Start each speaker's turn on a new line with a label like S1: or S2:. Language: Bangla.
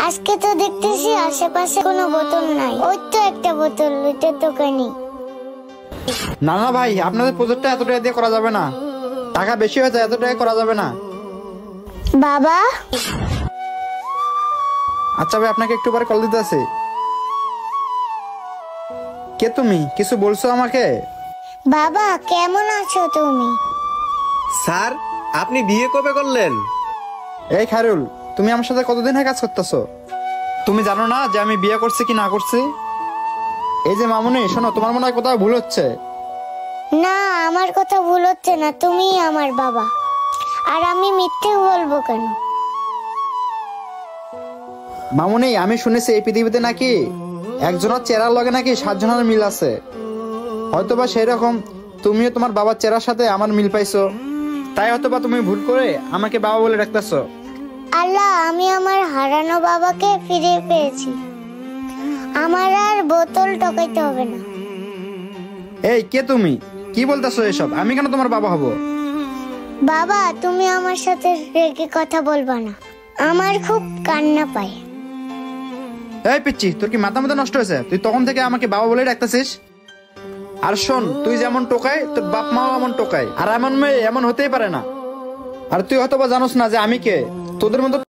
S1: আজকে তো দেখতেছি আশেপাশে কোনো বোতল নাই। ওই তো একটা বোতল, ওইটার দোকানে।
S2: না না ভাই, আপনাদের প্রজেক্টটা এত টাকা দিয়ে করা যাবে না, টাকা বেশি হয়ে যায়, এত টাকা করা যাবে না।
S1: বাবা,
S2: আচ্ছা ভাই, আপনাকে একটু পরে কল দিতে আছে। কে তুমি, কিছু বলছো আমাকে?
S1: বাবা কেমন আছো তুমি?
S3: স্যার, আপনি বিয়ে কবে করলেন?
S2: এই খায়রুল, তুমি আমার সাথে কতদিন হয়ে কাজ করতেছো? তুমি জানো না যে আমি বিয়ে করছি কি না করছি? এই যে মামুনি, শোনো, তোমার মনে হয় কোথাও ভুল হচ্ছে।
S1: না, আমার কথা ভুল হচ্ছে না, তুমিই আমার বাবা। আর আমি মিথ্যে বলবো কেন?
S2: মামুনি, আমি শুনেছি এই পৃথিবীতে নাকি একজনের চেহারার লগে নাকি 7 জনের মিল আছে। হয়তোবা সেই রকম তুমিও তোমার বাবার চেহারার সাথে আমার মিল পাইছো, তাই হয়তোবা তুমি ভুল করে আমাকে বাবা বলে ডাকতেছো।
S1: আল্লাহ, আমি আমার হারানো বাবাকে ফিরে পেয়েছি। আমার আর বোতল টকাইতে হবে না।
S2: এই কে তুমি, কি বলতেছো এসব? আমি কেন তোমার বাবা হব?
S1: বাবা, তুমি আমার সাথে রেগে কথা বলবা না, আমার খুব কান্না পায়।
S2: এই পিচ্ছি, তোর কি মাথা মাথা নষ্ট হয়েছে? তুই তখন থেকে আমাকে বাবা বলে ডাকতেছিস। আর শোন, তুই যেমন টোকাই তোর বাপ মাও এমন টোকাই, আর এমন মেয়ে এমন হতেই পারে না। আর তুই হয়তো বা জানোস না যে আমি কে। তোদের মতো